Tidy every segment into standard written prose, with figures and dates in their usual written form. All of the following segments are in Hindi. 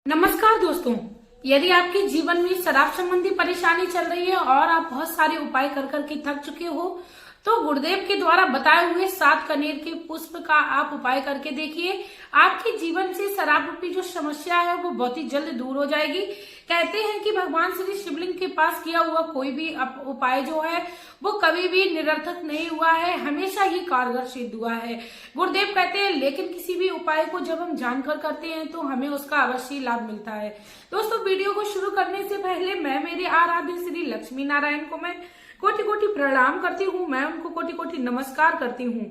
नमस्कार दोस्तों, यदि आपके जीवन में शराब संबंधी परेशानी चल रही है और आप बहुत सारे उपाय कर करके थक चुके हो, तो गुरुदेव के द्वारा बताए हुए 7 कनेर के पुष्प का आप उपाय करके देखिए। आपके जीवन से शराब रूपी जो समस्या है वो बहुत ही जल्द दूर हो जाएगी। कहते हैं कि भगवान श्री शिवलिंग के पास किया हुआ कोई भी उपाय जो है वो कभी भी निरर्थक नहीं हुआ है, हमेशा ही कारगर सिद्ध हुआ है। गुरुदेव कहते हैं लेकिन किसी भी उपाय को जब हम जानकर करते हैं तो हमें उसका अवश्य लाभ मिलता है। दोस्तों, वीडियो को शुरू करने से पहले मैं मेरे आराध्य श्री लक्ष्मी नारायण को मैं कोटि कोटि प्रणाम करती हूँ, मैं उनको कोटि कोटि नमस्कार करती हूँ।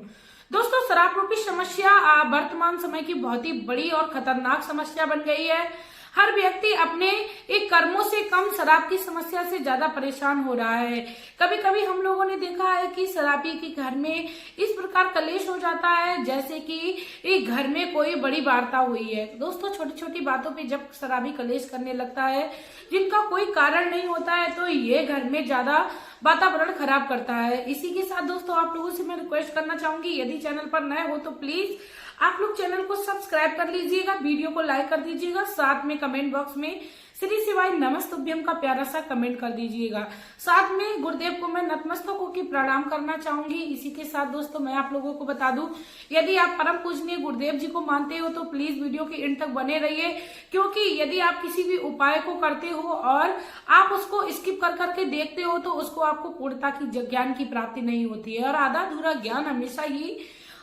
दोस्तों, शराब रूपी समस्या वर्तमान समय की बहुत ही बड़ी और खतरनाक समस्या बन गई है। हर व्यक्ति अपने एक कर्मों से कम शराब की समस्या से ज्यादा परेशान हो रहा है। कभी कभी हम लोगों ने देखा है कि शराबी के घर में इस प्रकार कलेश हो जाता है जैसे कि एक घर में कोई बड़ी वार्ता हुई है। दोस्तों, छोटी छोटी बातों पे जब शराबी कलेश करने लगता है जिनका कोई कारण नहीं होता है तो ये घर में ज्यादा वातावरण खराब करता है। इसी के साथ दोस्तों, आप लोगों से मैं रिक्वेस्ट करना चाहूंगी, यदि चैनल पर नए हो तो प्लीज आप लोग चैनल को सब्सक्राइब कर लीजिएगा, वीडियो को लाइक कर दीजिएगा, साथ में कमेंट बॉक्स में श्री शिवाय नमस्तुभ्यम का प्यारा सा कमेंट कर दीजिएगा। साथ में गुरुदेव को मैं नतमस्तक होकर प्रणाम करना चाहूंगी। इसी के साथ दोस्तों, मैं आप लोगों को बता दूं, यदि आप परम पूजनीय गुरुदेव जी को मानते हो तो प्लीज वीडियो के एंड तक बने रहिए, क्योंकि यदि आप किसी भी उपाय को करते हो और आप उसको स्किप कर करके देखते हो तो उसको आपको पूर्णता की ज्ञान की प्राप्ति नहीं होती है और आधा अधूरा ज्ञान हमेशा ही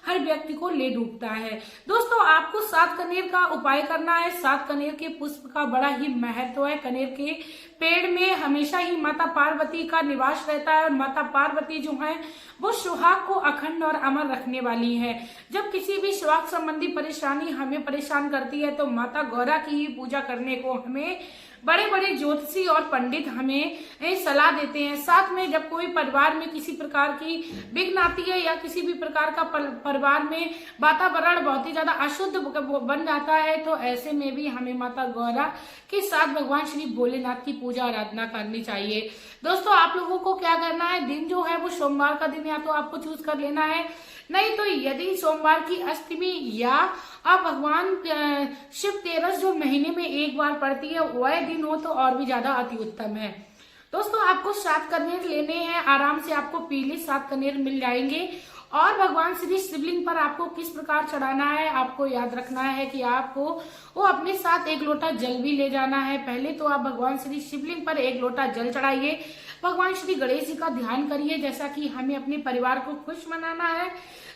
हर व्यक्ति को ले डूबता है। दोस्तों, आपको 7 कनेर का उपाय करना है। 7 कनेर के पुष्प का बड़ा ही महत्व है। कनेर के पेड़ में हमेशा ही माता पार्वती का निवास रहता है और माता पार्वती जो है वो सुहाग को अखंड और अमर रखने वाली है। जब किसी भी सुहाग संबंधी परेशानी हमें परेशान करती है तो माता गौरा की ही पूजा करने को हमें बड़े बड़े ज्योतिषी और पंडित हमें सलाह देते हैं। साथ में जब कोई परिवार में किसी प्रकार की विघ्न आती है या किसी भी प्रकार का परिवार में वातावरण बहुत ही ज्यादा अशुद्ध बन जाता है तो ऐसे में भी हमें माता गौरा के साथ भगवान श्री भोलेनाथ की पूजा आराधना करनी चाहिए। दोस्तों, आप लोगों को क्या करना है, दिन जो है वो सोमवार का दिन या तो आपको चूज कर लेना है, नहीं तो यदि सोमवार की अष्टमी या अब भगवान शिव तेरस जो महीने में एक बार पड़ती है वह दिन हो तो और भी ज्यादा अति उत्तम है। दोस्तों, आपको 7 कनेर लेने हैं, आराम से आपको पीले 7 कनेर मिल जाएंगे और भगवान श्री शिवलिंग पर आपको किस प्रकार चढ़ाना है आपको याद रखना है कि आपको वो अपने साथ 1 लोटा जल भी ले जाना है। पहले तो आप भगवान श्री शिवलिंग पर 1 लोटा जल चढ़ाइए, भगवान श्री गणेश जी का ध्यान करिए, जैसा कि हमें अपने परिवार को खुश मनाना है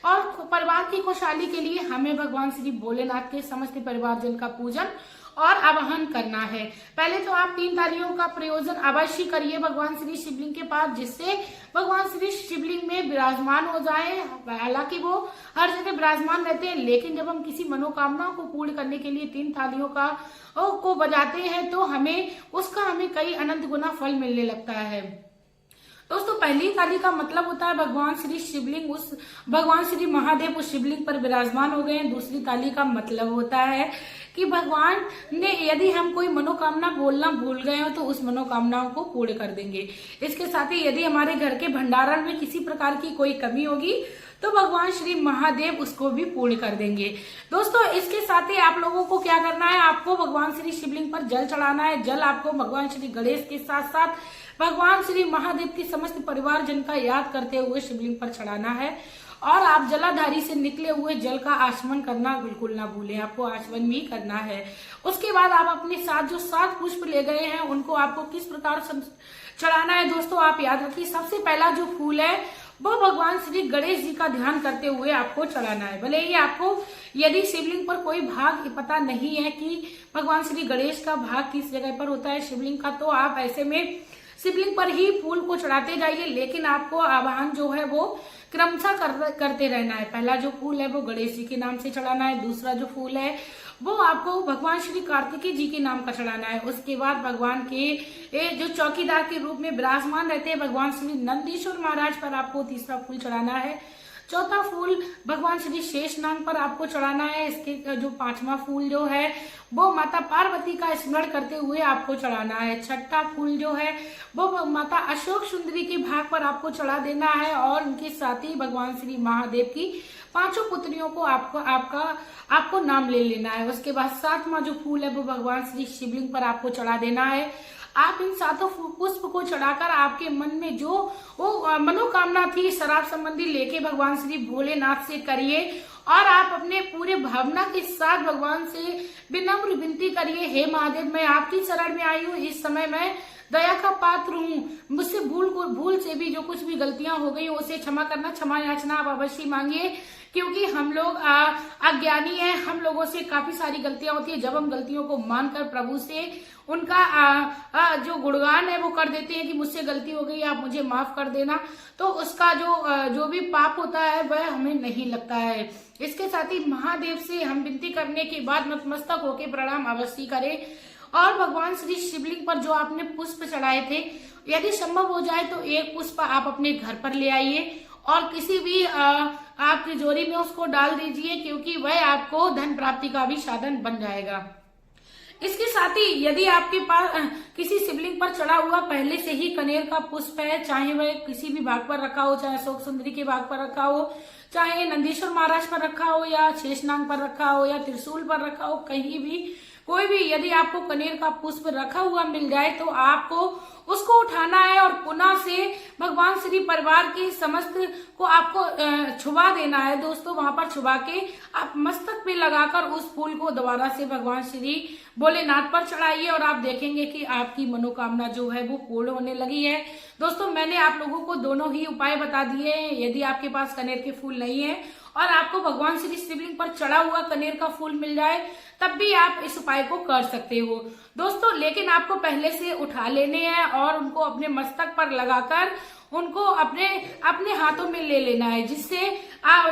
और परिवार की खुशहाली के लिए हमें भगवान श्री भोलेनाथ के समस्त परिवारजन का पूजन और आवाहन करना है। पहले तो आप 3 तालियों का प्रयोजन अवश्य करिए भगवान श्री शिवलिंग के पास, जिससे भगवान श्री शिवलिंग में विराजमान हो जाए। हालांकि वो हर जगह विराजमान रहते हैं, लेकिन जब हम किसी मनोकामना को पूर्ण करने के लिए 3 तालियों को बजाते हैं तो हमें कई अनंत गुना फल मिलने लगता है। दोस्तों, पहली ताली का मतलब होता है भगवान श्री शिवलिंग भगवान श्री महादेव उस शिवलिंग पर विराजमान हो गए हैं। दूसरी ताली का मतलब होता है कि भगवान ने यदि हम कोई मनोकामना बोलना भूल गए हो तो उस मनोकामनाओं को पूर्ण कर देंगे। इसके साथ ही यदि हमारे घर के भंडारण में किसी प्रकार की कोई कमी होगी तो भगवान श्री महादेव उसको भी पूर्ण कर देंगे। दोस्तों, इसके साथ ही आप लोगों को क्या करना है, आपको भगवान श्री शिवलिंग पर जल चढ़ाना है। जल आपको भगवान श्री गणेश के साथ साथ भगवान श्री महादेव की समस्त परिवार जन का याद करते हुए शिवलिंग पर चढ़ाना है और आप जलाधारी से निकले हुए जल का आचमन करना बिल्कुल ना भूलें, आपको आचमन भी करना है। उसके बाद आप अपने साथ जो 7 पुष्प ले गए हैं उनको आपको किस प्रकार चढ़ाना है दोस्तों, आप याद रखिए। सबसे पहला जो फूल है वो भगवान श्री गणेश जी का ध्यान करते हुए आपको चढ़ाना है। भले ही आपको यदि शिवलिंग पर कोई भाग पता नहीं है कि भगवान श्री गणेश का भाग किस जगह पर होता है शिवलिंग का, तो आप ऐसे में शिवलिंग पर ही फूल को चढ़ाते जाइए, लेकिन आपको आवाहन जो है वो क्रमशः करते रहना है। पहला जो फूल है वो गणेश जी के नाम से चढ़ाना है, दूसरा जो फूल है वो आपको भगवान श्री कार्तिकेय जी के नाम का चढ़ाना है। उसके बाद भगवान के जो चौकीदार के रूप में विराजमान रहते हैं भगवान श्री नंदीश्वर महाराज पर आपको तीसरा फूल चढ़ाना है। चौथा फूल भगवान श्री शेषनाग पर आपको चढ़ाना है। इसके जो 5वां फूल जो है वो माता पार्वती का स्मरण करते हुए आपको चढ़ाना है। छठा फूल जो है वो माता अशोक सुंदरी के भाग पर आपको चढ़ा देना है और उनके साथ ही भगवान श्री महादेव की 5 पुत्रियों को आपको नाम ले लेना है। उसके बाद 7वां जो फूल है वो भगवान श्री शिवलिंग पर आपको चढ़ा देना है। आप इन 7 पुष्प को चढ़ाकर आपके मन में जो वो मनोकामना थी शराब संबंधी लेके भगवान श्री भोलेनाथ से करिए और आप अपने पूरे भावना के साथ भगवान से विनम्र विनती करिए, हे महादेव, मैं आपकी शरण में आई हूँ। इस समय मैं दया का पात्र हूँ, मुझसे भूल से भी जो कुछ भी गलतियां हो गई उसे क्षमा करना। क्षमा याचना आप अवश्य मांगिए, क्योंकि हम लोग अज्ञानी हैं, हम लोगों से काफी सारी गलतियां होती है। जब हम गलतियों को मानकर प्रभु से उनका जो गुणगान है वो कर देते हैं कि मुझसे गलती हो गई, आप मुझे माफ कर देना, तो उसका जो भी पाप होता है वह हमें नहीं लगता है। इसके साथ ही महादेव से हम विनती करने के बाद नतमस्तक होकर प्रणाम अवश्य करें और भगवान श्री शिवलिंग पर जो आपने पुष्प चढ़ाए थे, यदि संभव हो जाए तो एक पुष्प आप अपने घर पर ले आइए और किसी भी आप तिजोरी में उसको डाल दीजिए, क्योंकि वह आपको धन प्राप्ति का भी साधन बन जाएगा। इसके साथ ही यदि आपके पास किसी शिवलिंग पर चढ़ा हुआ पहले से ही कनेर का पुष्प है, चाहे वह किसी भी भाग पर रखा हो, चाहे अशोक सुंदरी के भाग पर रखा हो, चाहे नंदीश्वर महाराज पर रखा हो या शेषनाग पर रखा हो या त्रिशूल पर रखा हो, कहीं भी कोई भी यदि आपको कनेर का पुष्प रखा हुआ मिल जाए तो आपको उसको उठाना है और पुनः से भगवान श्री परिवार के समस्त को आपको छुपा देना है। दोस्तों, वहां पर छुपा के आप मस्तक पे लगाकर उस फूल को दोबारा से भगवान श्री भोलेनाथ पर चढ़ाइए और आप देखेंगे कि आपकी मनोकामना जो है वो पूर्ण होने लगी है। दोस्तों, मैंने आप लोगों को दोनों ही उपाय बता दिए हैं। यदि आपके पास कनेर के फूल नहीं है और आपको भगवान श्री शिवलिंग पर चढ़ा हुआ कनेर का फूल मिल जाए, तब भी आप इस उपाय को कर सकते हो दोस्तों। लेकिन आपको पहले से उठा लेने हैं और उनको अपने मस्तक पर लगाकर उनको अपने हाथों में ले लेना है, जिससे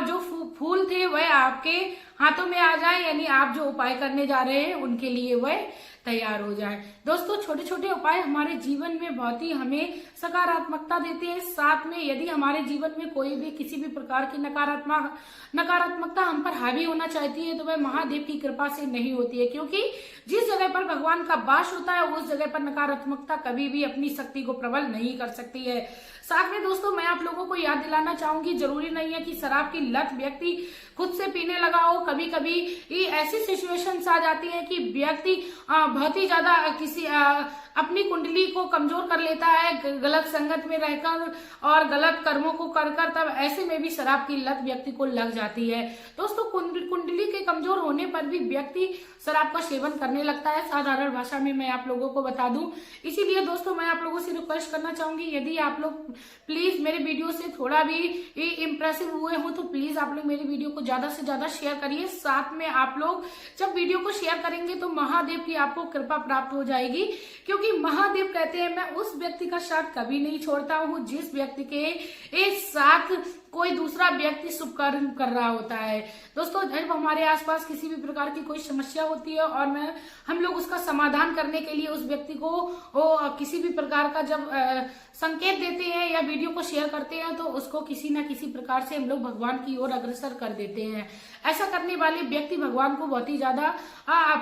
जो फूल थे वह आपके हाथों में आ जाए, यानी आप जो उपाय करने जा रहे हैं उनके लिए वह तैयार हो जाए। दोस्तों, छोटे छोटे उपाय हमारे जीवन में बहुत ही हमें सकारात्मकता देते हैं। साथ में यदि हमारे जीवन में कोई भी किसी भी प्रकार की नकारात्मकता हम पर हावी होना चाहती है तो वह महादेव की कृपा से नहीं होती है, क्योंकि जिस जगह पर भगवान का वास होता है उस जगह पर नकारात्मकता कभी भी अपनी शक्ति को प्रबल नहीं कर सकती है। साथ में दोस्तों, मैं आप लोगों को याद दिलाना चाहूंगी, जरूरी नहीं है कि शराब की लत व्यक्ति खुद से पीने लगा हो। कभी कभी ऐसी सिचुएशंस आ जाती है कि व्यक्ति बहुत ही ज्यादा किसी अपनी कुंडली को कमजोर कर लेता है गलत संगत में रहकर और गलत कर्मों को कर तब ऐसे में भी शराब की लत व्यक्ति को लग जाती है। दोस्तों, कुंडली के कमजोर होने पर भी व्यक्ति शराब का सेवन करने लगता है, साधारण भाषा में मैं आप लोगों को बता दूं। इसीलिए दोस्तों, मैं आप लोगों से रिक्वेस्ट करना चाहूंगी, यदि आप लोग प्लीज मेरे वीडियो से थोड़ा भी इम्प्रेसिव हुए हो तो प्लीज आप लोग मेरी वीडियो को ज्यादा से ज्यादा शेयर करिए। साथ में आप लोग जब वीडियो को शेयर करेंगे तो महादेव की आपको कृपा प्राप्त हो जाएगी, क्योंकि महादेव कहते हैं मैं उस व्यक्ति का साथ कभी नहीं छोड़ता हूँ जिस व्यक्ति के साथ कोई दूसरा व्यक्ति शुभ कर्म कर रहा होता है। दोस्तों, जब हमारे आसपास किसी भी प्रकार की कोई समस्या होती है और हम लोग उसका समाधान करने के लिए उस व्यक्ति को किसी भी प्रकार का जब संकेत देते हैं या वीडियो को शेयर करते हैं तो उसको किसी न किसी प्रकार से हम लोग भगवान की ओर अग्रसर कर देते हैं। ऐसा करने वाले व्यक्ति भगवान को बहुत ही ज्यादा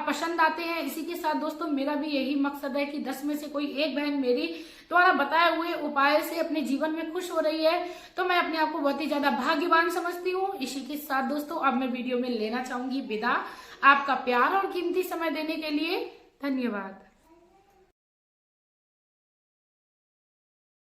पसंद आते हैं। इसी के साथ दोस्तों, मेरा भी यही मकसद है कि 10 में से कोई एक बहन मेरी द्वारा बताए हुए उपाय से अपने जीवन में खुश हो रही है तो मैं अपने आप को बहुत ही ज्यादा भाग्यवान समझती हूँ। इसी के साथ दोस्तों, अब मैं वीडियो में लेना चाहूंगी विदा। आपका प्यार और कीमती समय देने के लिए धन्यवाद।